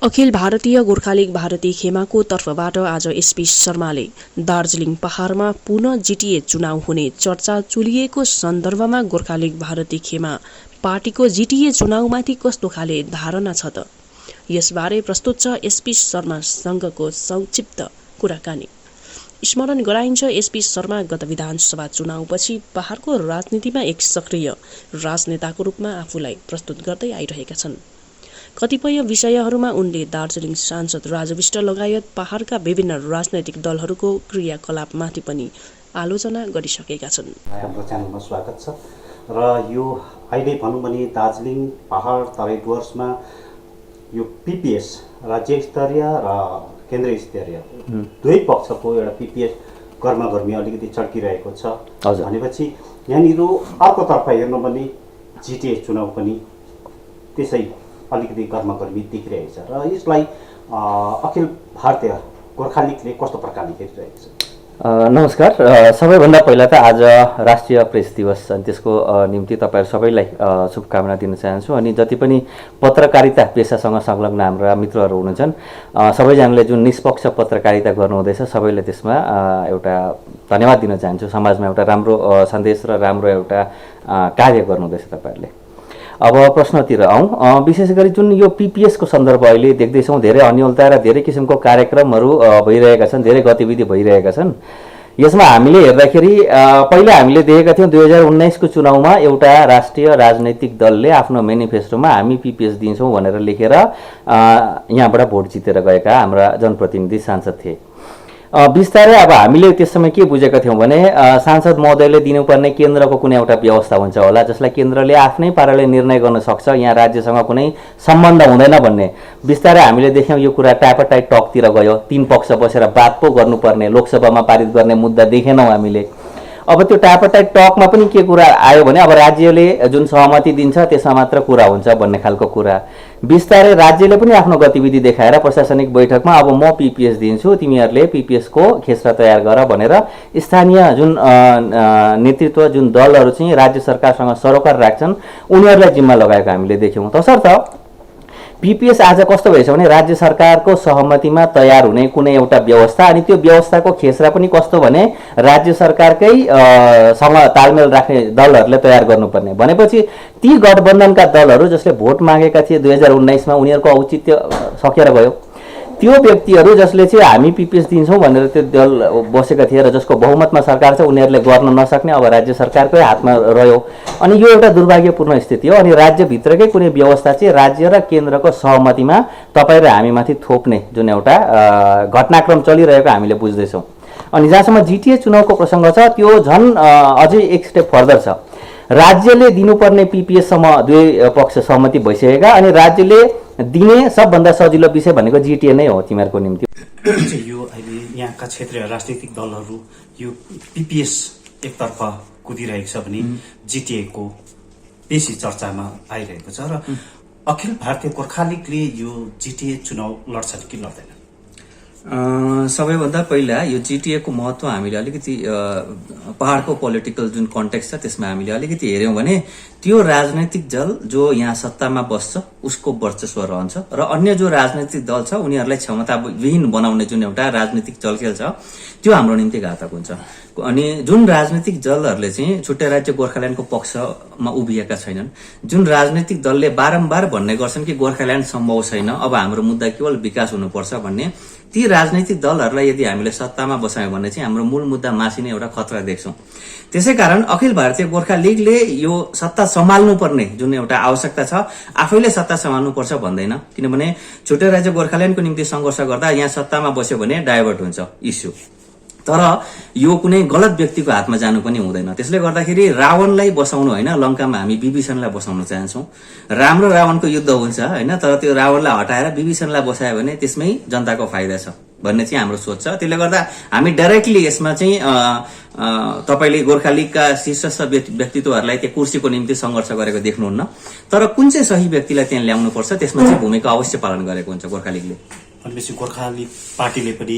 Akhil Bharatiya Gorkha league Bharati खेमाको तर्फबाट आज SP शर्माले दार्जिलिङ पहाडमा पुनः जिटिए चुनाव हुने चर्चा चुलिएको सन्दर्भमा गोर्खा लीग भारती खेमा पार्टीको जिटिए चुनावमाथि कस्तो खाले धारणा छ त, यसबारे प्रस्तुत छ एसपी शर्मासँगको संक्षिप्त कुराकानी। स्मरण गराइन्छ, एसपी शर्मा गत विधानसभा चुनावपछि पहाडको राजनीतिमा एक सक्रिय राजनेताको रूपमा आफूलाई प्रस्तुत गर्दै आइरहेका छन्। कतिपय विषयहरूमा उनले दार्जिलिङ सांसद राजु विष्ट लगायत पहाडका विभिन्न राजनैतिक दलहरूको क्रियाकलापमाथि पनि आलोचना गरिसकेका छन्। हाम्रो च्यानलमा स्वागत छ र यो अहिले भनौँ भने दार्जिलिङ पहाड तराई डुवर्समा यो पीपीएस राज्य स्तरीय र केन्द्रीय स्तरीय दुवै पक्षको एउटा पीपीएस गर्मागर्मी अलिकति चड्किरहेको छ। भनेपछि यहाँनिर अर्कोतर्फ हेर्नु भने जिटिए चुनाव पनि त्यसै अलिकति गर्मागर्मी देखिरहेको छ र यसलाई अखिल भारतीय गोर्खा लीगले कस्तो प्रकारले हेरिरहेको छ? नमस्कार। सबैभन्दा पहिला त आज राष्ट्रिय प्रेस दिवस अनि त्यसको निम्ति तपाईहरु सबैलाई शुभकामना दिन चाहन्छु। अनि जति पनि पत्रकारिता पेशासँग संलग्न हाम्रा मित्रहरू हुनुहुन्छ सबैजनाले जुन निष्पक्ष पत्रकारिता गर्नुहुँदैछ सबैले त्यसमा एउटा धन्यवाद दिन चाहन्छु। समाजमा एउटा राम्रो सन्देश र राम्रो एउटा कार्य गर्नुहुँदैछ तपाईहरुले। अब प्रश्नतिर आउँ। विशेष गरी जुन यो पीपीएस को सन्दर्भ अहिले देख्दैछौँ, धेरै अन्योलता र धेरै किसिमको कार्यक्रमहरू भइरहेका छन्, धेरै गतिविधि भइरहेका छन्। यसमा हामीले हेर्दाखेरि पहिला हामीले देखेका थियौँ 2019 को चुनावमा एउटा राष्ट्रिय राजनैतिक दलले आफ्नो मेनिफेस्टोमा हामी पीपीएस दिन्छौँ भनेर लेखेर यहाँबाट भोट जितेर गएका हाम्रा जनप्रतिनिधि सांसद थिए। बिस्तारै अब हामीले त्यस समय के बुझेका थियौँ भने सांसद महोदयले दिनुपर्ने केन्द्रको कुनै एउटा व्यवस्था हुन्छ होला जसलाई केन्द्रले आफ्नै पाराले निर्णय गर्न सक्छ, यहाँ राज्यसँग कुनै सम्बन्ध हुँदैन भन्ने बिस्तारै हामीले देख्यौँ। यो कुरा ट्यापटाइट टकतिर गयो। तीन पक्ष बसेर बात पो गर्नुपर्ने लोकसभामा पारित गर्ने मुद्दा देखेनौँ हामीले। अब त्यो ट्यापटाइट टकमा पनि के कुरा आयो भने अब राज्यले जुन सहमति दिन्छ त्यसमा मात्र कुरा हुन्छ भन्ने खालको कुरा। बिस्तारै राज्यले पनि आफ्नो गतिविधि देखाएर प्रशासनिक बैठकमा अब म पीपीएस दिन्छु, तिमीहरूले पीपीएस को खेसरा तयार गर भनेर स्थानीय जुन नेतृत्व जुन दलहरू चाहिँ राज्य सरकारसँग सरोकार राख्छन् उनीहरूलाई जिम्मा लगाएको हामीले देख्यौँ। तसर्थ पीपीएस आज कस्तो भएछ भने राज्य सरकारको सहमतिमा तयार हुने कुनै एउटा व्यवस्था, अनि त्यो व्यवस्थाको खेसरा पनि कस्तो भने राज्य सरकारकै सँग तालमेल राख्ने दलहरूले तयार गर्नुपर्ने। भनेपछि ती गठबन्धनका दलहरू जसले भोट मागेका थिए 2019 मा उनीहरूको औचित्य सकेर गयो। त्यो व्यक्तिहरू जसले चाहिँ हामी पीपीएस दिन्छौँ भनेर त्यो दल बसेका थिए र जसको बहुमतमा सरकार छ उनीहरूले गर्न नसक्ने अब राज्य सरकारकै हातमा रह्यो। अनि यो एउटा दुर्भाग्यपूर्ण स्थिति हो। अनि राज्यभित्रकै कुनै व्यवस्था चाहिँ राज्य र केन्द्रको सहमतिमा तपाईँ र हामीमाथि थोप्ने जुन एउटा घटनाक्रम चलिरहेको हामीले बुझ्दैछौँ। अनि जहाँसम्म जिटिए चुनावको प्रसङ्ग छ त्यो झन् अझै एक स्टेप फर्दर छ। राज्यले दिनुपर्ने पीपीएससम्म दुवै पक्ष सहमति भइसकेका, अनि राज्यले दिने सबभन्दा सजिलो विषय भनेको जिटिए नै हो तिमीहरूको निम्ति। यो अहिले यहाँका क्षेत्रीय राजनीतिक दलहरू यो पीपीएस एकतर्फ कुदिरहेको छ भने जिटिए को बेसी चर्चामा आइरहेको छ र अखिल भारतीय गोर्खा लीगले यो जिटिए चुनाव लड्छन् कि लड्दैन? सबैभन्दा पहिला यो जिटिए को महत्व हामीले अलिकति पहाडको पोलिटिकल जुन कन्टेक्स्ट छ त्यसमा हामीले अलिकति हेर्यौं भने त्यो राजनैतिक दल जो यहाँ सत्तामा बस्छ उसको वर्चस्व रहन्छ र अन्य जो राजनैतिक दल छ उनीहरूलाई क्षमताविहीन बनाउने जुन एउटा राजनीतिक चलखेल छ त्यो हाम्रो निम्ति घातक हुन्छ। अनि जुन राजनीतिक दलहरूले चाहिँ छुट्टै राज्य गोर्खाल्यान्डको पक्षमा उभिएका छैनन्, जुन राजनीतिक दलले बारम्बार भन्ने गर्छन् कि गोर्खाल्यान्ड सम्भव छैन, अब हाम्रो मुद्दा केवल विकास हुनुपर्छ भन्ने, ती राजनैतिक दलहरूलाई यदि हामीले सत्तामा बसायौं भने चाहिँ हाम्रो मूल मुद्दा मासिने एउटा खतरा देख्छौं। त्यसैकारण अखिल भारतीय गोर्खा लीगले यो सत्ता सम्हाल्नुपर्ने जुन एउटा आवश्यकता छ आफैले सत्ता सम्हाल्नुपर्छ भन्दैन, किनभने छुट्टै राज्य गोर्खाल्यान्डको निम्ति संघर्ष गर्दा यहाँ सत्तामा बस्यो भने डाइभर्ट हुन्छ इस्यु। तर यो कुनै गलत व्यक्तिको हातमा जानु पनि हुँदैन। त्यसले गर्दाखेरि रावणलाई बसाउनु होइन, लंकामा हामी विभीषणलाई बसाउन चाहन्छौं। राम्रो रावणको युद्ध हुन्छ होइन, तर त्यो रावणलाई हटाएर विभीषणलाई बसायो भने त्यसमै जनताको फाइदा छ भन्ने चाहिँ हाम्रो सोच छ। त्यसले गर्दा हामी डाइरेक्टली यसमा चाहिँ तपाईले गोर्खा लीगका शीर्षस्थ व्यक्तित्वहरूलाई त्यो कुर्सीको निम्ति संघर्ष गरेको देख्नुहुन्न, तर कुन चाहिँ सही व्यक्तिलाई त्यहाँ ल्याउनु पर्छ त्यसमा चाहिँ भूमिका अवश्य पालन गरेको हुन्छ गोर्खा लीगले। भनेपछि गोर्खा लीग पार्टीले पनि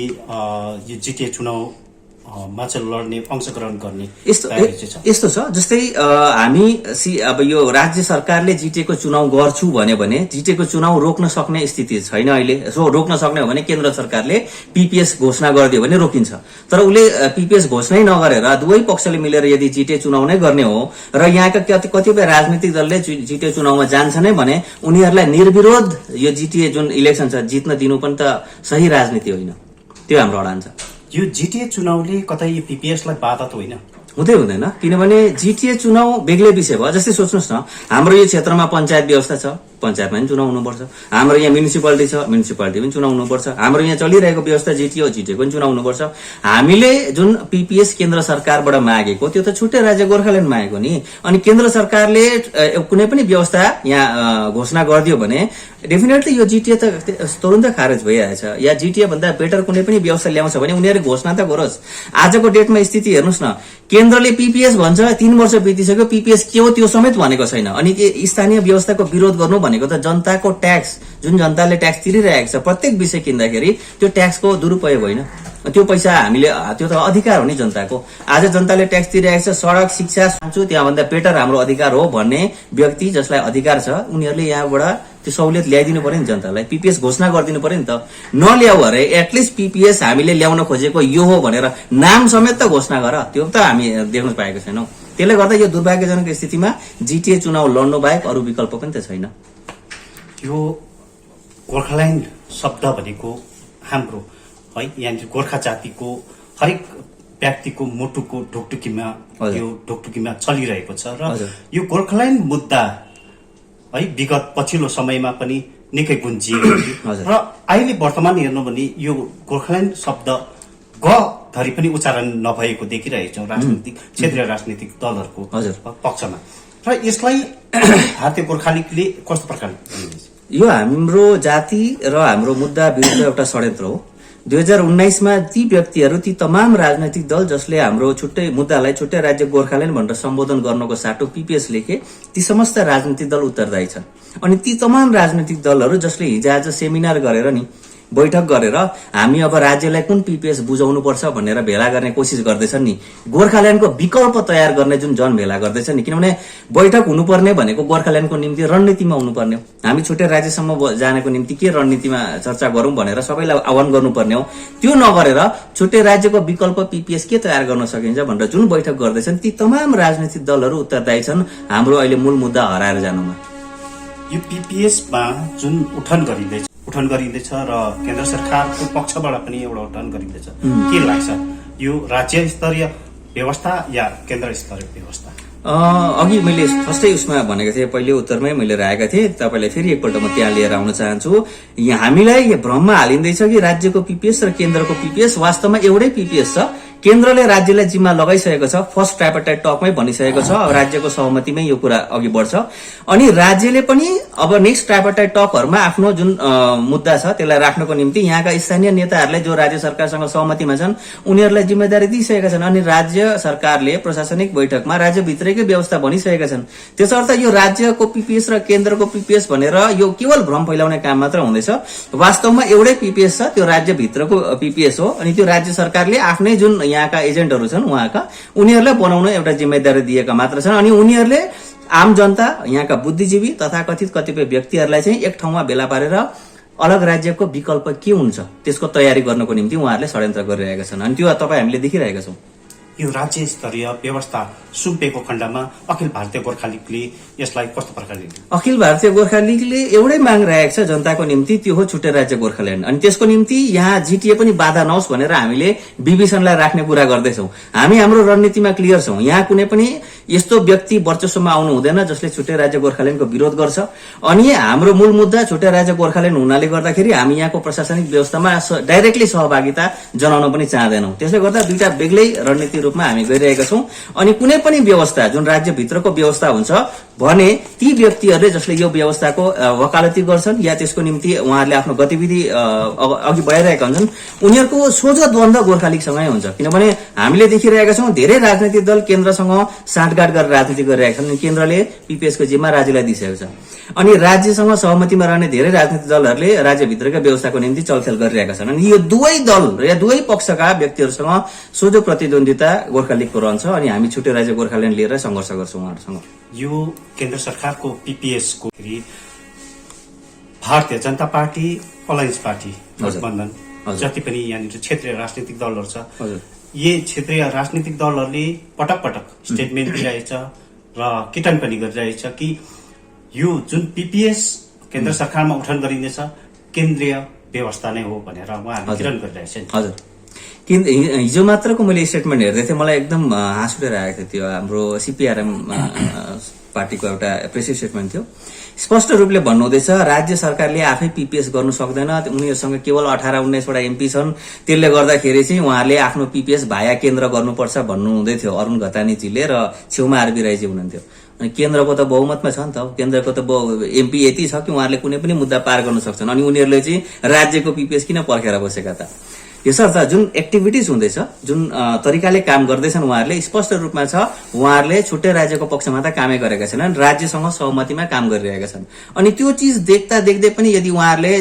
यो जिटिए चुनाव मा चाहिँ लड्ने अंशग्रहण गर्ने यस्तो तयारी चाहिँ छ। यस्तो छ जस्तै हामी अब यो राज्य सरकारले जिटिएको चुनाव गर्छु भन्यो भने जिटिएको चुनाव रोक्न सक्ने स्थिति छैन अहिले। रोक्न सक्ने हो भने केन्द्र सरकारले पिपिएस घोषणा गरिदियो भने रोकिन्छ। तर उसले पिपिएस घोषणै नगरेर दुवै पक्षले मिलेर यदि जिटिए चुनाव नै गर्ने हो र यहाँका कतिपय राजनीतिक दलले जिटिए चुनावमा जान्छन् भने उनीहरूलाई निर्विरोध यो जिटिए जुन इलेक्सन छ जित्न दिनु पनि त सही राजनीति होइन। त्यो हाम्रो अडान छ। यो जिटिए चुनावले कतै पिपिएसलाई बाधा त होइन? हुँदैन, किनभने जिटिए चुनाव बेग्लै विषय भयो। जस्तै सोच्नुहोस् न, हाम्रो यो क्षेत्रमा पञ्चायत व्यवस्था छ, पञ्चायतमा पनि चुनाव हुनुपर्छ। हाम्रो यहाँ म्युनिसिपालिटी छ, म्युनिसिपालिटी पनि चुनाव हुनुपर्छ। हाम्रो यहाँ चलिरहेको व्यवस्था जिटिए हो, जिटिएको पनि चुनाव हुनुपर्छ। हामीले जुन पिपिएस केन्द्र सरकारबाट मागेको त्यो त छुट्टै राज्य गोर्खाल्यान्ड मागेको नि। अनि केन्द्र सरकारले कुनै पनि व्यवस्था यहाँ घोषणा गरिदियो भने डेफिनेटली यो जिटिए त तुरुन्तै खारेज भइहाल्छ। या जिटिए भन्दा बेटर कुनै पनि व्यवस्था ल्याउँछ भने उनीहरूले घोषणा त गरोस्। आजको डेटमा स्थिति हेर्नुहोस् न, केन्द्रले पिपिएस भन्छ, 3 वर्ष बितिसक्यो, पिपिएस के हो त्यो समेत भनेको छैन। अनि स्थानीय व्यवस्थाको विरोध गर्नु भनेको त जनताको ट्याक्स, जुन जनताले ट्याक्स तिरिरहेको छ प्रत्येक विषय किन्दाखेरि त्यो ट्याक्सको दुरुपयोग होइन। त्यो पैसा हामीले त्यो त अधिकार हो नि जनताको। आज जनताले ट्याक्स तिरिरहेको छ, सडक, शिक्षा, साँचो त्योभन्दा बेटर हाम्रो अधिकार हो भन्ने व्यक्ति जसलाई अधिकार छ उनीहरूले यहाँबाट त्यो सहुलियत ल्याइदिनु पर्यो नि जनतालाई। पिपिएस घोषणा गरिदिनु पर्यो नि त। नल्याऊ अरे एटलिस्ट पिपिएस हामीले ल्याउन खोजेको यो हो भनेर नाम समेत त घोषणा गर। त्यो त हामी देख्न पाएको छैनौँ। त्यसले गर्दा यो दुर्भाग्यजनक स्थितिमा जिटिए चुनाव लड्नु बाहेक अरू विकल्प पनि त छैन। यो गोर्खाल्यान्ड शब्द भनेको हाम्रो है यहाँनिर गोर्खा जातिको हरेक व्यक्तिको मुटुको ढुकढुकीमा यो ढुकढुकीमा चलिरहेको छ र यो गोर्खाल्यान्ड मुद्दा है विगत पछिल्लो समयमा पनि निकै गुन्जिएको थियो र अहिले वर्तमान हेर्नु भने यो गोर्खाल्यान्ड शब्द ग धरि पनि उच्चारण नभएको देखिरहेको छौँ राजनीतिक क्षेत्रीय राजनीतिक दलहरूको पक्षमा। र यसलाई भारतीय गोर्खालीगले कस्तो प्रकारले लिँदैछ? यो हाम्रो जाति र हाम्रो मुद्दा विरुद्ध एउटा षड्यन्त्र हो। 2019मा ती व्यक्तिहरू, ती तमाम राजनैतिक दल जसले हाम्रो छुट्टै मुद्दालाई छुट्टै राज्य गोर्खाल्यान्ड भनेर सम्बोधन गर्नको साटो पिपिएस लेखे, ती समस्त राजनीतिक दल उत्तरदायी छन्। अनि ती तमाम राजनीतिक दलहरू जसले हिजोआज सेमिनार गरेर नि बैठक गरेर हामी अब राज्यलाई कुन पिपिएस बुझाउनु पर्छ भनेर भेला गर्ने कोसिस गर्दैछन् नि, गोर्खाल्यान्डको विकल्प तयार गर्ने जुन जनभेला गर्दैछन् नि। किनभने बैठक हुनुपर्ने भनेको गोर्खाल्यान्डको निम्ति रणनीतिमा हुनुपर्ने हो। हामी छुट्टै राज्यसम्म जानको निम्ति के रणनीतिमा चर्चा गरौँ भनेर सबैलाई आह्वान गर्नुपर्ने हो। त्यो नगरेर छुट्टै राज्यको विकल्प पिपिएस के तयार गर्न सकिन्छ भनेर जुन बैठक गर्दैछन् ती तमाम राजनीतिक दलहरू उत्तरदायी छन् हाम्रो अहिले मूल मुद्दा हराएर जानुमा। यो पिपिएसमा जुन उठान गरिँदैछ र केन्द्र सरकारको पक्षबाट पनि एउटा उठान गरिँदैछ, के लाग्छ यो राज्य स्तरीय व्यवस्था या केन्द्र स्तरीय व्यवस्था? अघि मैले फर्स्टै उसमा भनेको थिएँ, पहिले उत्तरमै मैले राखेका थिएँ। तपाईँलाई फेरि एकपल्ट म त्यहाँ लिएर आउन चाहन्छु। हामीलाई भ्रममा हालिँदैछ कि राज्यको पिपिएस र केन्द्रको पिपिएस वास्तवमा एउटै पिपिएस छ। केन्द्रले राज्यलाई जिम्मा लगाइसकेको छ, फर्स्ट ट्राइपार्टाइट टकमै भनिसकेको छ, राज्यको सहमतिमै यो कुरा अघि बढ्छ। अनि राज्यले पनि अब नेक्स्ट ट्राइपार्टाइट टकहरूमा आफ्नो जुन मुद्दा छ त्यसलाई राख्नको निम्ति यहाँका स्थानीय नेताहरूलाई जो राज्य सरकारसँग सहमतिमा छन् उनीहरूलाई जिम्मेदारी दिइसकेका छन्। अनि राज्य सरकारले प्रशासनिक बैठकमा राज्यभित्रैकै व्यवस्था भनिसकेका छन्। त्यसर्थ यो राज्यको पिपिएस र केन्द्रको पिपिएस भनेर यो केवल भ्रम फैलाउने काम मात्र हुँदैछ। वास्तवमा एउटै पिपिएस छ, त्यो राज्यभित्रको पिपिएस हो। अनि त्यो राज्य सरकारले आफ्नै जुन यहाँका एजेन्टहरू छन् उनीहरूलाई बनाउन एउटा जिम्मेदारी दिएका मात्र छन्। अनि उनीहरूले आम जनता, यहाँका बुद्धिजीवी तथा कथित कतिपय व्यक्तिहरूलाई चाहिँ एक ठाउँमा भेला पारेर अलग राज्यको विकल्प के हुन्छ त्यसको तयारी गर्नको निम्ति उहाँहरूले षड्यन्त्र गरिरहेका छन्। अनि त्यो तपाईँ हामीले देखिरहेका छौँ। यो राज्य स्तरीय व्यवस्था सुम्पेको खण्डमा अखिल भारतीय गोर्खा लीगले यसलाई कस्तो प्रकारले? अखिल भारतीय गोर्खा लीगले एउटै माग राखेको छ जनताको निम्ति, त्यो हो छुट्टै राज्य गोर्खाल्यान्ड। अनि त्यसको निम्ति यहाँ जिटिए पनि बाधा नहोस् भनेर हामीले विभीषणलाई राख्ने कुरा गर्दैछौँ। हामी हाम्रो रणनीतिमा क्लियर छौँ। यहाँ कुनै पनि यस्तो व्यक्ति वर्चस्वमा आउनु हुँदैन जसले छुट्टै राज्य गोर्खाल्यान्डको विरोध गर्छ। अनि हाम्रो मूल मुद्दा छुट्टै राज्य गोर्खाल्यान्ड हुनाले गर्दाखेरि हामी यहाँको प्रशासनिक व्यवस्थामा डाइरेक्टली सहभागिता जनाउन पनि चाहँदैनौँ। त्यसले गर्दा दुईटा बेग्लै रणनीति रूपमा हामी गइरहेका छौँ। अनि कुनै पनि व्यवस्था जुन राज्यभित्रको व्यवस्था हुन्छ भने ती व्यक्तिहरूले जसले यो व्यवस्थाको वकालती गर्छन् या त्यसको निम्ति उहाँहरूले आफ्नो गतिविधि अघि बढाइरहेका हुन्छन् उनीहरूको सोझो द्वन्द्व गोर्खा लीगसँगै हुन्छ। किनभने हामीले देखिरहेका छौँ धेरै राजनैतिक दल केन्द्रसँग साँठ साँठगाँठ गरेर राजनीति गरिरहेका छन्। केन्द्रले पिपिएसको जिम्मा राज्यलाई दिइसकेको छ। अनि राज्यसँग सहमतिमा रहने धेरै राजनीतिक दलहरूले राज्यभित्रका व्यवस्थाको निम्ति चलखेल गरिरहेका छन्। अनि यो दुवै दल या दुवै पक्षका व्यक्तिहरूसँग सोझो प्रतिद्वन्दिता गोर्खा लिगको रहन्छ अनि हामी छुट्टै राज्य गोर्खाल्यान्ड लिएर सङ्घर्ष गर्छौँ उहाँहरूसँग। यो केन्द्र सरकारको पिपिएसको Bharatiya Janata party alliance party गठबन्धन जति पनि यहाँनिर क्षेत्रीय राजनीतिक दलहरू छ, यी क्षेत्रीय राजनीतिक दलहरूले पटक पटक स्टेटमेन्ट दिइरहेछ र किटन पनि गरिरहेछ कि यो जुन पिपिएस केन्द्र सरकारमा उठान गरिँदैछ केन्द्रीय व्यवस्था नै हो भनेर उहाँहरूले किटन गरिरहेछ। हजुर, हिजो मात्रको मैले स्टेटमेन्ट हेर्दै थिएँ, मलाई एकदम हाँस उठेर आएको थियो। त्यो हाम्रो सिपिआरएम पार्टीको एउटा प्रेस स्टेटमेन्ट थियो। स्पष्ट रूपले भन्नुहुँदैछ राज्य सरकारले आफै पिपिएस गर्नु सक्दैन, उनीहरूसँग केवल 18-19वटा एमपी छन्, त्यसले गर्दाखेरि चाहिँ उहाँहरूले आफ्नो पिपिएस भाया केन्द्र गर्नुपर्छ भन्नुहुँदै थियो अरुण घतानीजीले र छेउमा आरबी राईजी हुनुहुन्थ्यो। अनि केन्द्रको त बहुमतमा छ नि त, केन्द्रको त एमपी यति छ कि उहाँहरूले कुनै पनि मुद्दा पार गर्न सक्छन्। अनि उनीहरूले चाहिँ राज्यको पिपिएस किन पर्खेर बसेका त? यसर्थ जुन एक्टिभिटिज हुँदैछ, जुन तरिकाले काम गर्दैछन् उहाँहरूले स्पष्ट रूपमा छ उहाँहरूले छुट्टै राज्यको पक्षमा त कामै गरेका छैनन्, राज्यसँग सहमतिमा काम गरिरहेका छन्। अनि त्यो चिज देख्दा देख्दै पनि यदि उहाँहरूले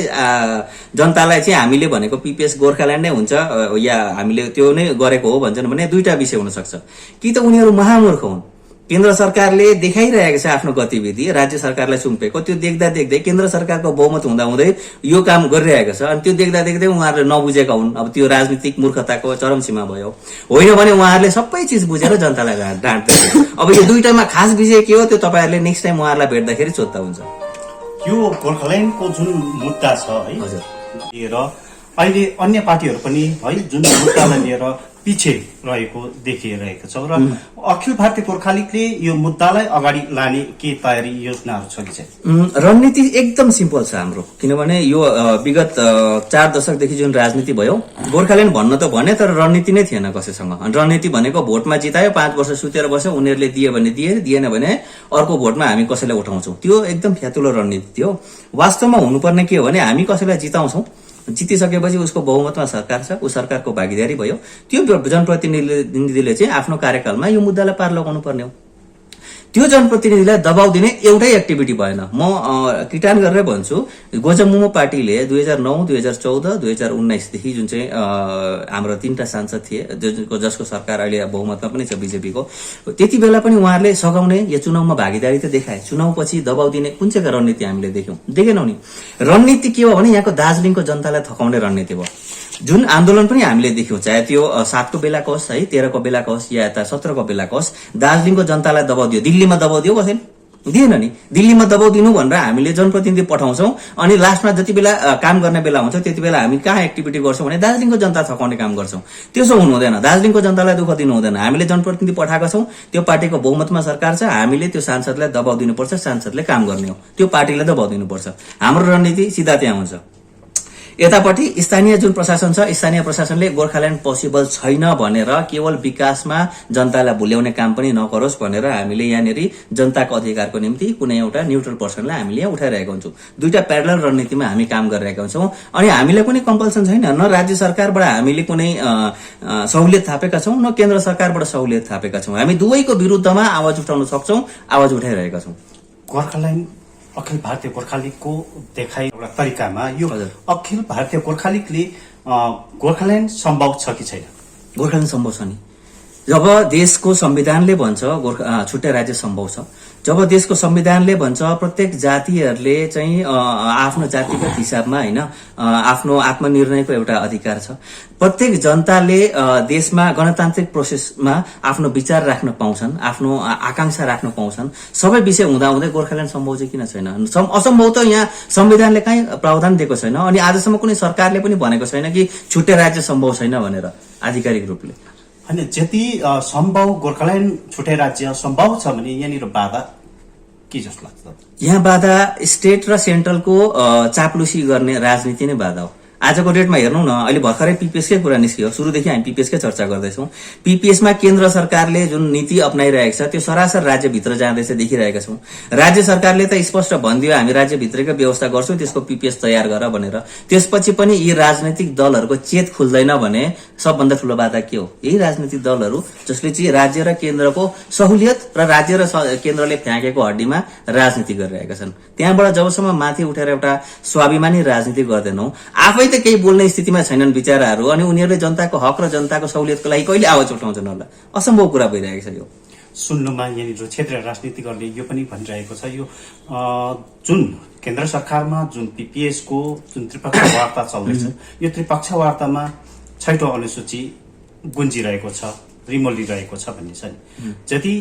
जनतालाई चाहिँ हामीले भनेको पिपिएस गोर्खाल्यान्ड नै हुन्छ या हामीले त्यो नै गरेको हो भन्छन् भने दुईटा विषय हुन सक्छ। कि त उनीहरू महामूर्ख हुन्, केन्द्र सरकारले देखाइरहेको छ आफ्नो गतिविधि राज्य सरकारलाई सुम्पेको, त्यो देख्दा देख्दै केन्द्र सरकारको बहुमत हुँदाहुँदै यो काम गरिरहेको छ। अनि त्यो देख्दा देख्दै उहाँहरूले नबुझेका हुन्। अब त्यो राजनीतिक मूर्खताको चरम सीमा भयो। होइन भने उहाँहरूले सबै चिज बुझेर जनतालाई डाँट्दै। अब यो दुईटामा खास विषय के हो त्यो तपाईँहरूले नेक्स्ट टाइम उहाँहरूलाई भेट्दाखेरि सोध्दा हुन्छ। यो गोर्खाल्यान्डको जुन मुद्दा छ है हजुर, लिएर अहिले अन्य पार्टीहरू पनि है जुन मुद्दालाई लिएर पछि रहेको देखिरहेको छ र अखिल भारतीय गोर्खा लीगले यो मुद्दालाई अगाडि लाने के तयारी योजनाहरू छ कि छैन? रणनीति एकदम सिम्पल छ हाम्रो, किनभने यो विगत 4 दशकदेखि जुन राजनीति भयो, गोर्खाल्यान्ड भन्न त भने तर रणनीति नै थिएन कसैसँग। अनि रणनीति भनेको भोटमा जितायो, 5 वर्ष सुतेर बस्यो, उनीहरूले दिए भने दिए, दिएन भने अर्को भोटमा हामी कसैलाई उठाउँछौँ, त्यो एकदम फ्यातुलो रणनीति थियो। वास्तवमा हुनुपर्ने के हो भने हामी कसैलाई जिताउँछौँ, जितिसकेपछि उसको बहुमतमा सरकार छ, ऊ सरकारको भागीदारी भयो, त्यो जनप्रतिनिधिले चाहिँ आफ्नो कार्यकालमा यो मुद्दालाई पार लगाउनु पर्ने हो। त्यो जनप्रतिनिधिलाई दबाउ दिने एउटै एक्टिभिटी भएन। म किटान गरेर भन्छु, गोजमुमो पार्टीले 2009, 2014, 2019देखि जुन चाहिँ हाम्रो 3टा सांसद थिए जसको सरकार अहिले बहुमतमा पनि छ बिजेपीको, त्यति बेला पनि उहाँहरूले सघाउने या चुनावमा भागीदारी त देखाए, चुनावपछि दबाउ दिने कुन चाहिँ रणनीति हामीले देखेनौँ नि। रणनीति के हो भने यहाँको दार्जिलिङको जनतालाई थकाउने रणनीति भयो। जुन आन्दोलन पनि हामीले देख्यौँ, चाहे त्यो 7 को बेलाको होस् है, 13 को बेलाको होस् या यता 17 को बेलाको होस्, दार्जिलिङको जनतालाई दबाउ दियो। दिल्लीमा दबाउ दियो कसैले? दिएन नि। दिल्लीमा दबाउ दिनु भनेर हामीले जनप्रतिनिधि पठाउँछौँ अनि लास्टमा जति बेला काम गर्ने बेला हुन्छ त्यति बेला हामी कहाँ एक्टिभिटी गर्छौँ भने दार्जिलिङको जनता थकाउने काम गर्छौँ। त्यसो हुनु हुँदैन, दार्जिलिङको जनतालाई दुःख दिनु हुँदैन। हामीले जनप्रतिनिधि पठाएका छौँ, त्यो पार्टीको बहुमतमा सरकार छ, हामीले त्यो सांसदलाई दबाउ दिनुपर्छ, सांसदले काम गर्ने हो, त्यो पार्टीलाई दबाउ दिनुपर्छ। हाम्रो रणनीति सिधा त्यहाँ हुन्छ। यतापट्टि स्थानीय जुन प्रशासन छ, स्थानीय प्रशासनले गोर्खाल्यान्ड पोसिबल छैन भनेर केवल विकासमा जनतालाई भुल्याउने काम पनि नगरोस् भनेर हामीले यहाँनिर जनताको अधिकारको निम्ति कुनै एउटा न्युट्रल पर्सनलाई हामीले यहाँ उठाइरहेका हुन्छौँ। दुईटा प्यारलल रणनीतिमा हामी काम गरिरहेका हुन्छौँ अनि हामीले कुनै कम्पल्सन छैन, न राज्य सरकारबाट हामीले कुनै सहुलियत थापेका छौँ, न केन्द्र सरकारबाट सहुलियत थापेका छौँ। हामी दुवैको विरुद्धमा आवाज उठाउन सक्छौँ, आवाज उठाइरहेका छौँ। गोर्खाल्यान्ड अखिल भारतीय गोर्खा लीगको देखाइ एउटा तरिकामा यो अखिल भारतीय गोर्खा लीगले गोर्खाल्यान्ड सम्भव छ कि छैन? गोर्खाल्यान्ड सम्भव छ नि। जब देशको संविधानले भन्छ छुट्टै राज्य सम्भव छ, जब देशको संविधानले भन्छ प्रत्येक जातिहरूले चाहिँ आफ्नो जातिगत हिसाबमा होइन आफ्नो आत्मनिर्णयको एउटा अधिकार छ, प्रत्येक जनताले देशमा गणतान्त्रिक प्रोसेसमा आफ्नो विचार राख्न पाउँछन्, आफ्नो आकांक्षा राख्न पाउँछन्, सबै विषय हुँदाहुँदै गोर्खाल्यान्ड सम्भव चाहिँ किन छैन? असम्भव त यहाँ संविधानले कहीँ प्रावधान दिएको छैन अनि आजसम्म कुनै सरकारले पनि भनेको छैन कि छुट्टै राज्य सम्भव छैन भनेर आधिकारिक रूपले। होइन, जति सम्भव गोर्खाल्यान्ड छुट्टै राज्य सम्भव छ भने यहाँनिर बाधा के जस्तो लाग्छ? यहाँ बाधा स्टेट र सेन्ट्रलको चाप्लुसी गर्ने राजनीति नै बाधा हो। आजको डेटमा हेर्नु न, अहिले भर्खरै पीपीएसकै कुरा निस्कियो, सुरुदेखि हामी पीपीएसकै चर्चा गर्दैछौँ। पीपीएसमा केन्द्र सरकारले जुन नीति अपनाइरहेको छ त्यो सरासर राज्यभित्र जाँदैछ देखिरहेका छौँ। राज्य सरकारले त स्पष्ट भनिदियो हामी राज्यभित्रकै व्यवस्था गर्छौँ, त्यसको पीपीएस तयार गर भनेर। त्यसपछि पनि यी राजनैतिक दलहरूको चेत खुल्दैन भने सबभन्दा ठूलो बाधा के हो? यही राजनैतिक दलहरू जसले चाहिँ राज्य र केन्द्रको सहुलियत र राज्य र केन्द्रले फ्याँकेको हड्डीमा राजनीति गरिरहेका छन्। त्यहाँबाट जबसम्म माथि उठेर एउटा स्वाभिमानी राजनीति गर्दैनौ, आफै त केही बोल्ने स्थितिमा छैनन् बिचराहरू, अनि उनीहरूले जनताको हक र जनताको सहुलियतको लागि कहिले आवाज उठाउँछन् होला? असम्भव कुरा भइरहेको छ यो। सुन्नुमा यहाँनिर क्षेत्रीय राजनीतिकहरूले यो पनि भनिरहेको छ, यो जुन केन्द्र सरकारमा जुन पीपीएस को जुन त्रिपक्षीय वार्ता चल्दैछ, यो त्रिपक्षीय वार्तामा 6औं अनुसूची गुन्जिरहेको छ, रिमलिरहेको छ भन्ने छ नि। यदि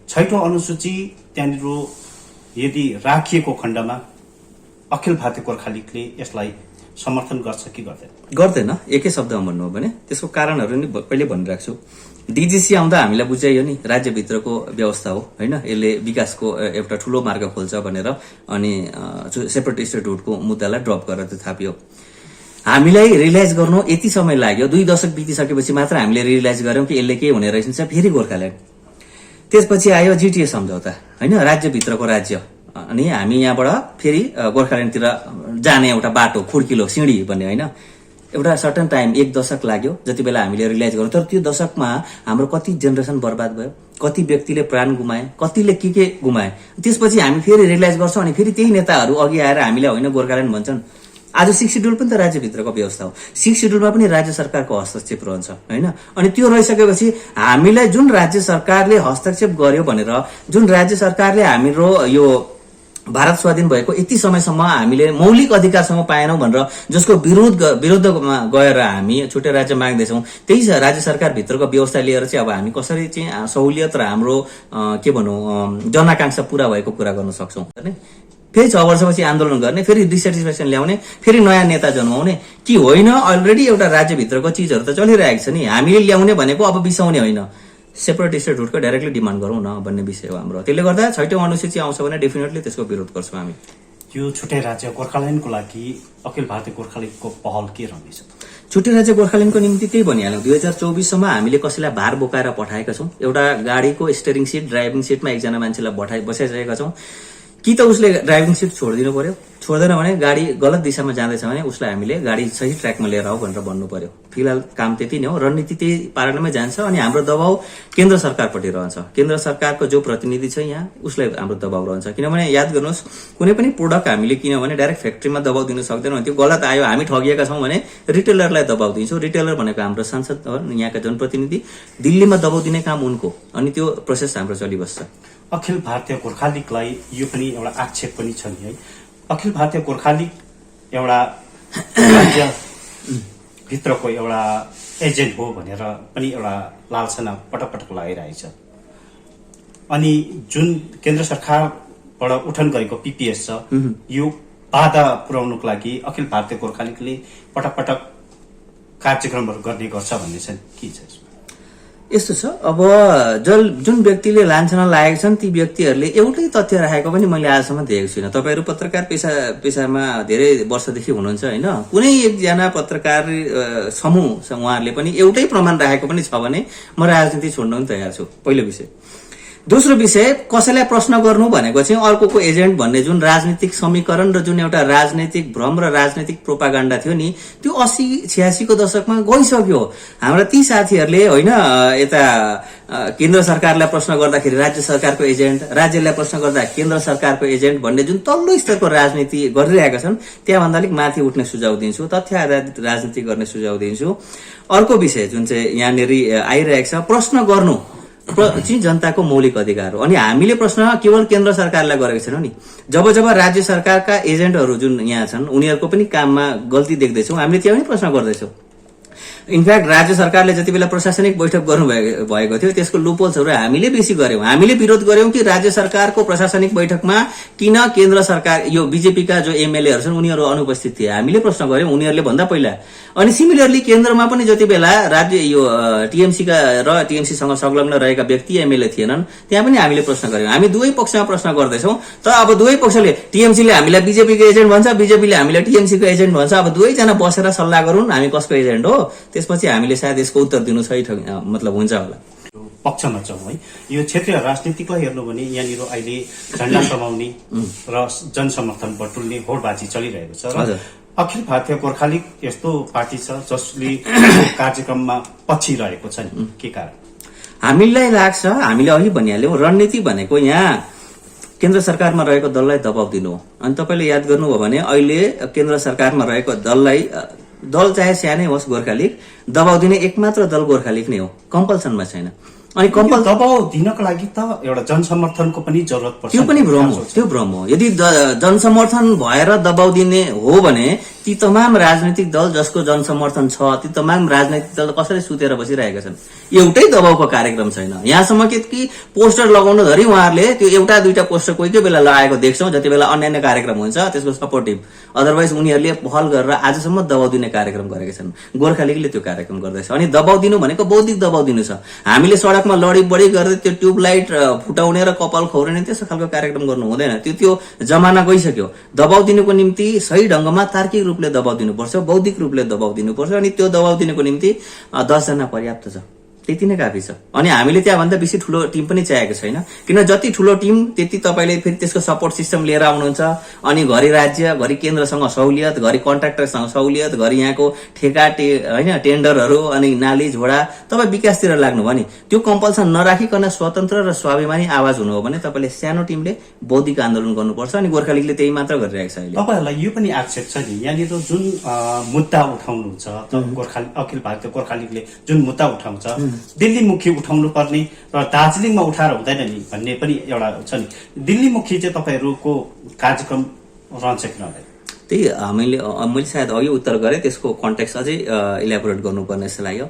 6औं अनुसूची त्यहाँनिर यदि राखिएको खण्डमा अखिल भारतीय गोर्खा लिगले यसलाई समर्थन गर्छ कि गर्दैन? गर्दैन। एकै शब्दमा भन्नु हो भने त्यसको कारणहरू नि पहिले भनिराख्छु। डीजीसी आउँदा हामीलाई बुझाइयो नि राज्यभित्रको व्यवस्था हो होइन, यसले विकासको एउटा ठूलो मार्ग खोल्छ भनेर, अनि सेपरेट स्टेटहुडको मुद्दालाई ड्रप गरेर त्यो थापियो। हामीलाई रियलाइज गर्नु यति समय लाग्यो, 2 दशक बितिसकेपछि मात्र हामीले रियलाइज गर्यौं कि यसले के हुने रहेछ फेरि गोर्खाल्यान्ड। त्यसपछि आयो जीटीए सम्झौता होइन, राज्यभित्रको राज्य, अनि हामी यहाँबाट फेरि गोर्खाल्यान्डतिर जाने एउटा बाटो, खुड्किलो सिँढी भन्ने होइन। एउटा सर्टन टाइम 1 दशक लाग्यो जति बेला हामीले रियलाइज गर्यौं। तर त्यो दशकमा हाम्रो कति जेनेरेसन बर्बाद भयो, कति व्यक्तिले प्राण गुमाए, कतिले के गुमाए। त्यसपछि हामी फेरि रियलाइज गर्छौं, अनि फेरि त्यही नेताहरू अघि आएर हामीले होइन गोर्खाल्यान्ड भन्छन्। आज 6 सिड्युल पनि त राज्यभित्रको व्यवस्था हो, 6 सिड्युलमा पनि राज्य सरकारको हस्तक्षेप रहन्छ होइन। अनि त्यो रहिसकेपछि हामीलाई जुन राज्य सरकारले हस्तक्षेप गर्यो भनेर, जुन राज्य सरकारले हाम्रो यो भारत स्वाधीन भएको यति समयसम्म हामीले मौलिक अधिकारसम्म पाएनौं भनेर जसको विरुद्धमा गएर हामी छुट्टै राज्य माग्दैछौँ, त्यही राज्य सरकार भित्रको व्यवस्था लिएर चाहिँ अब हामी कसरी चाहिँ सहुलियत र हाम्रो के भनौं जनाकांक्षा पूरा भएको कुरा गर्न सक्छौं हैन। फेरि 6 वर्षपछि आन्दोलन गर्ने, फेरि डिसेटिस्फ्याक्सन ल्याउने, फेरि नयाँ नेता जन्माउने कि होइन? अलरेडी एउटा राज्यभित्रको चिजहरू त चलिरहेको छ नि, हामीले ल्याउने भनेको अब बिसाउने होइन। सेपरेट स्टेटहुडको डाइरेक्टली डिमान्ड गरौँ न भन्ने विषय हो हाम्रो। त्यसले गर्दा 6औं अनुसूची आउँछ भने डेफिनेटली त्यसको विरोध गर्छौँ हामी। यो छुट्टै राज्य गोर्खाल्यान्डको लागि अखिल भारतीय गोर्खा लिगको पहल के रहनेछ? छुट्टै राज्य गोर्खाल्यान्डको निम्ति त्यही भनिहाल्यौं। 2024 सम्म हामीले कसैलाई भार बोकाएर पठाएका छौं। एउटा गाडीको स्टियरिङ सिट, ड्राइभिङ सिटमा एकजना मान्छेलाई बसाइसकेका छौं। कि त उसले ड्राइभिङ सिट छोडिदिनु पर्यो, छोड्दैन भने गाडी गलत दिशामा जाँदैछ भने उसलाई हामीले गाडी सही ट्र्याकमा लिएर आऊ भनेर भन्नु पर्यो। फिलहाल काम त्यति नै हो, रणनीति त्यही पाराले जान्छ। अनि हाम्रो दबाउ केन्द्र सरकारपट्टि रहन्छ। केन्द्र सरकारको जो प्रतिनिधि छ यहाँ उसलाई हाम्रो दबाउ रहन्छ। किनभने याद गर्नुहोस्, कुनै पनि प्रोडक्ट हामीले किनभने डाइरेक्ट फ्याक्ट्रीमा दबाउ दिन सक्दैनौँ। त्यो गलत आयो, हामी ठगिएका छौँ भने रिटेलरलाई दबाउ दिन्छौँ। रिटेलर भनेको हाम्रो सांसद हो, यहाँका जनप्रतिनिधि, दिल्लीमा दबाउ दिने काम उनको, अनि त्यो प्रोसेस हाम्रो चलिबस्छ। अखिल भारतीय गोर्खा लिगलाई यो पनि एउटा आक्षेप पनि छ नि है, अखिल भारतीय गोर्खा लिग एउटा राज्य भित्रको एउटा एजेन्ट हो भनेर पनि एउटा लालसना पटक पटक लगाइरहेछ। अनि जुन केन्द्र सरकारबाट उठन गरेको पीपीएस छ, यो बाधा पुर्याउनुको लागि अखिल भारतीय गोर्खा लिगले पटक पटक कार्यक्रमहरू गर्ने गर्छ भन्ने छ के छ? यस्तो छ, अब जुन व्यक्तिले लान्छना लागेका छन् ती व्यक्तिहरूले एउटै तथ्य राखेको पनि मैले आजसम्म देखेको छुइनँ। तपाईँहरू पत्रकार पेसामा धेरै वर्षदेखि हुनुहुन्छ होइन, कुनै एकजना पत्रकार समूह उहाँहरूले पनि एउटै प्रमाण राखेको पनि छ भने म राजनीति छोड्न पनि तयार छु, पहिलो विषय। दोस्रो विषय, कसैलाई प्रश्न गर्नु भनेको चाहिँ अर्कोको एजेन्ट भन्ने जुन राजनीतिक समीकरण र जुन एउटा राजनैतिक भ्रम र राजनैतिक प्रोपागान्डा थियो नि, त्यो 80-86 को दशकमा गइसक्यो। हाम्रा ती साथीहरूले होइन यता केन्द्र सरकारलाई प्रश्न गर्दाखेरि राज्य सरकारको एजेन्ट, राज्यलाई प्रश्न गर्दा केन्द्र सरकारको एजेन्ट भन्ने जुन तल्लो स्तरको राजनीति गरिरहेका छन्, त्यहाँभन्दा अलिक माथि उठ्ने सुझाव दिन्छु, तथ्य आधारित राजनीति गर्ने सुझाव दिन्छु। अर्को विषय जुन चाहिँ यहाँनिर आइरहेको छ, प्रश्न गर्नु चाहिँ जनताको मौलिक अधिकार हो। अनि हामीले प्रश्न केवल केन्द्र सरकारलाई गरेको छैनौँ नि, जब राज्य सरकारका एजेन्टहरू जुन यहाँ छन् उनीहरूको पनि काममा गल्ती देख्दैछौँ, हामीले त्यहाँ पनि प्रश्न गर्दैछौँ। इनफ्याक्ट राज्य सरकारले जति बेला प्रशासनिक बैठक गर्नु भएको थियो त्यसको लुपोल्सहरू हामीले बेसी गर्यौं। हामीले विरोध गर्यौं कि राज्य सरकारको प्रशासनिक बैठकमा किन केन्द्र सरकार यो बीजेपीका जो एमएलएहरू छन् उनीहरू अनुपस्थित थिए। हामीले प्रश्न गर्यौं उनीहरूले भन्दा पहिला। अनि सिमिलरली केन्द्रमा पनि जति बेला राज्य यो टीएमसीका र टीएमसीसँग संलग्न रहेका व्यक्ति एमएलए थिएनन् त्यहाँ पनि हामीले प्रश्न गर्यौं। हामी दुवै पक्षमा प्रश्न गर्दैछौं। तर अब दुवै पक्षले टीएमसीले हामीलाई बीजेपीको एजेन्ट भन्छ, बीजेपीले हामीलाई टीएमसीको एजेन्ट भन्छ। अब दुवैजना बसेर सल्लाह गरौँ हामी कसको एजेन्ट हो, त्यसपछि हामीले सायद यसको उत्तर दिनु सही मतलब हुन्छ होला। पक्षमा छौँ है। यो क्षेत्रीय राजनीतिकलाई हेर्नु भने यहाँनिर अहिले झण्डा समाउने र जनसमर्थन बटुल्ने होडबाजी चलिरहेको छ र अखिल भारतीय गोर्खा लीग यस्तो पार्टी छ जसले कार्यक्रममा पछि रहेको छ नि, के कारण? हामीलाई लाग्छ, हामीले अघि भनिहाल्यौं, रणनीति भनेको यहाँ केन्द्र सरकारमा रहेको दललाई दबाव दिनु हो। अनि तपाईले याद गर्नुभयो भने अहिले केन्द्र सरकारमा रहेको दललाई, दल चाहे सानै होस् गोर्खा लीग, दबाव दिने एकमात्र दल गोर्खा लीग नै हो, कम्पल्सनमा छैन। अनि दबाव दिनको लागि त एउटा जनसमर्थनको पनि जरुरत पर्छ। त्यो पनि भ्रम हो, त्यो भ्रम हो। यदि जनसमर्थन भएर दबाव दिने हो भने ती तमाम राजनीतिक दल जसको जनसमर्थन छ ती तमाम राजनीतिक दल कसरी सुतेर बसिरहेका छन्। एउटै दबावको कार्यक्रम छैन। यहाँसम्म कि पोस्टर लगाउनु धरि उहाँहरूले त्यो एउटा दुईटा पोस्टर कोही कोही बेला लगाएको देख्छौं जति बेला अन्यान्य कार्यक्रम हुन्छ त्यसको सपोर्टिभ। अदरवाइज उनीहरूले पहल गरेर आजसम्म दबाव दिने कार्यक्रम गरेका छन्। गोर्खा लीगले त्यो कार्यक्रम गर्दैछ। अनि दबाव दिनु भनेको बौद्धिक दबाव दिनु छ। हामीले सडकमा लडी बढी गर्दै त्यो ट्युबलाइट फुटाउने र कपाल खौरिने त्यस्तो खालको कार्यक्रम गर्नु हुँदैन। त्यो जमाना गइसक्यो। दबाव दिनुको निम्ति सही ढंगमा तार्किक रूपले दबाव दिनुपर्छ, बौद्धिक रूपले दबाव दिनुपर्छ। अनि त्यो दबाव दिनुको निम्ति 10 जना पर्याप्त छ, त्यति नै काफी छ। अनि हामीले त्यहाँभन्दा बेसी ठूलो टिम पनि चाहिएको छैन। किन जति ठूलो टिम त्यति तपाईले फेरि त्यसको सपोर्ट सिस्टम लिएर आउनुहुन्छ। अनि घरि राज्य, घरि केन्द्रसँग सहुलियत, घरि कन्ट्राक्टरसँग सहुलियत, घरि यहाँको ठेका हैन टेन्डरहरू, अनि नाली झोडा, तपाईँ विकासतिर लाग्नु भने त्यो कम्पल्सन नराखिकन स्वतन्त्र र स्वाभिमानी आवाज हुनु हो भने तपाईले सानो टिमले बौद्धिक आन्दोलन गर्नुपर्छ। अनि गोर्खा लीगले त्यही मात्र गरिरहेको छ अहिले। तपाईहरुलाई यो पनि आक्षेप छ नि यहाँनिर जुन मुद्दा उठाउनुहुन्छ, अखिल भारतीय गोर्खा लीगले जुन मुद्दा उठाउँछ दिल्लीमुखी उठाउनु पर्ने र दार्जिलिङमा उठाएर हुँदैन नि भन्ने पनि एउटा छ नि। दिल्लीमुखी चाहिँ तपाईहरुको कार्यक्रम रहन्छ कि नहुँदैन? त्यही मैले सायद अघि उत्तर गरेँ, त्यसको कन्टेक्स्ट अझै इलाबोरेट गर्नुपर्ने जस्तो लाग्यो।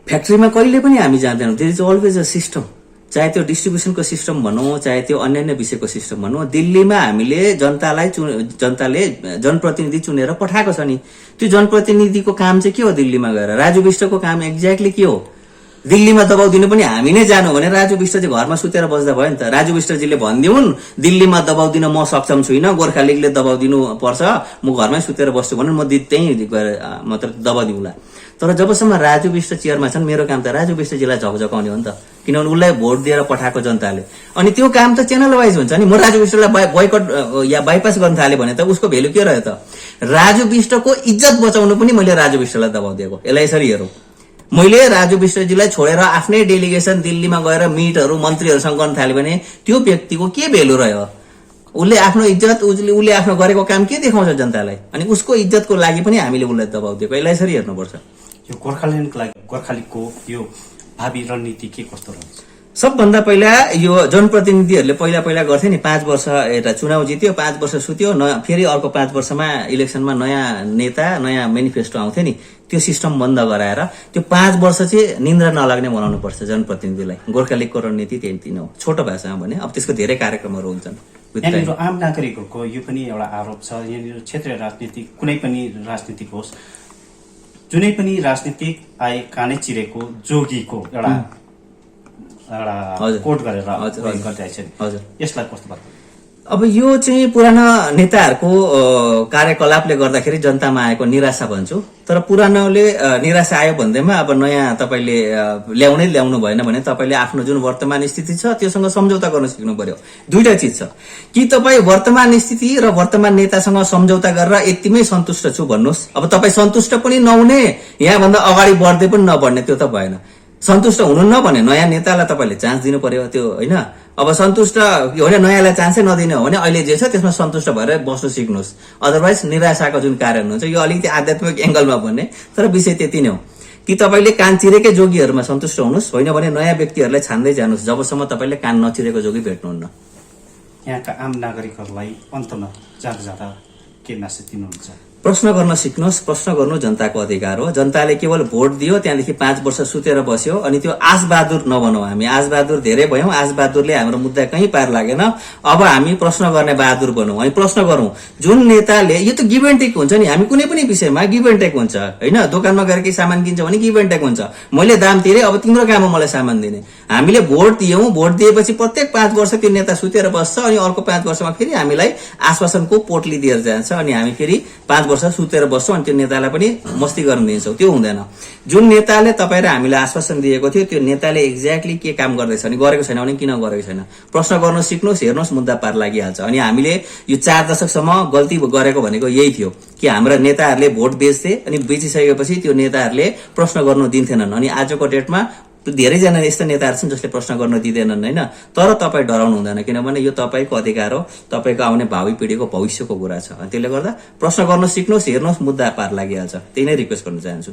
फ्याक्ट्रीमा कहिले पनि हामी जाँदैनौँ। There is always a system, चाहे त्यो डिस्ट्रिब्युसनको सिस्टम भनौँ, चाहे त्यो अन्यान्य विषयको सिस्टम भनौँ। दिल्लीमा हामीले जनताले जनप्रतिनिधि चुनेर पठाएको छ नि। त्यो जनप्रतिनिधिको काम चाहिँ के हो? दिल्लीमा गएर राजु विष्टको काम एक्ज्याक्टली के हो? दिल्लीमा दबाव दिनु पनि हामी नै जानु भने राजु विष्ट चाहिँ घरमा सुतेर बस्दा भयो नि त। राजु विष्टजीले भनिदिउन् दिल्लीमा दबाव दिन म सक्षम छुइनँ, गोर्खा लीगले दबाव दिनु पर्छ, म घरमै सुतेर बस्छु भने म त्यही गएर मात्र दबाव दिउँला। तर जबसम्म राजु विष्ट चेयरमा छन् मेरो काम त राजु विष्टजीलाई झकझकाउने हो नि त, किनभने उसलाई भोट दिएर पठाएको जनताले। अनि त्यो काम त च्यानल वाइज हुन्छ नि। म राजु विष्टलाई बोयकट या बाइपास गर्न थाले भने त उसको भेल्यु के रह्यो त? राजु विष्टको इज्जत बचाउनु पनि मैले राजु विष्टलाई दबाव दिएको। यसलाई यसरी हेरौँ, मैले राजु विष्टजीलाई छोडेर आफ्नै डेलिगेसन दिल्लीमा गएर मिटहरू मन्त्रीहरूसँग गर्न थाल्यो भने त्यो व्यक्तिको के भेल्यु रह्यो? उसले आफ्नो इज्जत, उसले आफ्नो गरेको काम के देखाउँछ जनतालाई? अनि उसको इज्जतको लागि पनि हामीले उसलाई दबाव दिएको। यसलाई यसरी हेर्नुपर्छ। यो गोर्खा लीगको यो भावी रणनीति के कस्तो रहन्छ? सबभन्दा पहिला यो जनप्रतिनिधिहरूले पहिला गर्थे नि, 5 वर्ष एउटा चुनाव जित्यो, 5 वर्ष सुत्यो, फेरि अर्को 5 वर्षमा इलेक्सनमा नयाँ नेता नयाँ मेनिफेस्टो आउँथ्यो नि, त्यो सिस्टम बन्द गराएर त्यो 5 वर्ष चाहिँ निन्द्रा नलाग्ने बनाउनु पर्छ जनप्रतिनिधिलाई। गोर्खा लीगको रणनीति त्यही नै हो, छोटो भाषामा भने। अब त्यसको धेरै कार्यक्रमहरू हुन्छन्। यहाँनिर आम नागरिकहरूको यो पनि एउटा आरोप छ, यहाँनिर क्षेत्रीय राजनीति कुनै पनि राजनीतिक होस्, जुनै पनि राजनीतिक आए कानै चिरेको जोगीको एउटा कोट गरेर गरिरहेछ नि। यसलाई कस्तो लाग्छ? अब यो चाहिँ पुराना नेताहरूको कार्यकलापले गर्दाखेरि जनतामा आएको निराशा भन्छु। तर पुरानोले निराशा आयो भन्दैमा अब नयाँ तपाईँले ल्याउनु भएन भने तपाईँले आफ्नो जुन वर्तमान स्थिति छ त्योसँग सम्झौता गर्न सिक्नु पर्यो। दुईटा चिज छ, कि तपाईँ वर्तमान स्थिति र वर्तमान नेतासँग सम्झौता गरेर यतिमै सन्तुष्ट छु भन्नुहोस्। अब तपाईँ सन्तुष्ट पनि नहुने, यहाँभन्दा अगाडि बढ्दै पनि नबढ्ने, त्यो त भएन। सन्तुष्ट हुनुहुन्न भने नयाँ नेतालाई तपाईँले चान्स दिनु पर्यो, त्यो होइन। अब सन्तुष्ट हो भने नयाँलाई चान्सै नदिने हो भने अहिले जे छ त्यसमा सन्तुष्ट भएर बस्नु सिक्नुहोस्। अदरवाइज निराशाको जुन कारण हुन्छ, यो अलिकति आध्यात्मिक एंगलमा भन्ने, तर विषय त्यति नै हो कि तपाईँले कान चिरेकै जोगीहरूमा सन्तुष्ट हुनुहोस्, होइन भने नयाँ व्यक्तिहरूलाई छान्दै जानुहोस् जबसम्म तपाईँले कान नचिरेको जोगी भेट्नुहुन्न। यहाँका आम नागरिकहरूलाई अन्तमा जाँदा के मेसेज दिनुहुन्छ? प्रश्न गर्न सिक्नुहोस्। प्रश्न गर्नु जनताको अधिकार हो। जनताले केवल भोट दियो, त्यहाँदेखि 5 वर्ष सुतेर बस्यो, अनि त्यो आशबहादुर नबनौ। हामी आशबहादुर धेरै भयौं। आशबहादुरले हाम्रो मुद्दा कहीँ पार लागेन। अब हामी प्रश्न गर्ने बहादुर बनौं। हामी प्रश्न गरौं। जुन नेताले, यो त गिभ एन्ड टेक हुन्छ नि, हामी कुनै पनि विषयमा गिभ एन्ड टेक हुन्छ हैन। दोकानमा गएर केही सामान किन्छ भने गिभ एन्ड टेक हुन्छ। मैले दाम तिरे, अब तिम्रो काम हो मलाई सामान दिने। हामीले भोट दियौं, भोट दिएपछि प्रत्येक 5 वर्ष त्यो नेता सुतेर बस्छ, अनि अर्को 5 वर्षमा फेरि हामीलाई आश्वासनको पोटली दिएर जान्छ, अनि हामी फेरि 5 वर्ष सुतेर बस्छौं, अनि त्यो नेतालाई पनि मस्ती गर्न दिन्छौं। त्यो हुँदैन। जुन नेताले तपाईँ र हामीलाई आश्वासन दिएको थियो, त्यो नेताले एक्ज्याक्टली के काम गर्दैछ अनि गरेको छैन भने किन गरेको छैन, प्रश्न गर्न सिक्नुहोस्, हेर्नुहोस्, मुद्दा पार लागिहाल्छ। अनि हामीले यो 4 दशकसम्म गल्ती गरेको भनेको यही थियो कि हाम्रा नेताहरूले भोट बेच्थे, अनि बेचिसकेपछि त्यो नेताहरूले प्रश्न गर्नु दिन्थेनन्। अनि आजको डेटमा धेरैजना यस्ता नेताहरू छन् जसले प्रश्न गर्न दिँदैनन् हैन। तर तपाईँ डराउनु हुँदैन, किनभने यो तपाईँको अधिकार हो, तपाईँको आउने भावी पिढीको भविष्यको कुरा छ। त्यसले गर्दा प्रश्न गर्न सिक्नुहोस्, हेर्नुहोस्, मुद्दा पार लागिहाल्छ। त्यही नै रिक्वेस्ट गर्न चाहन्छु।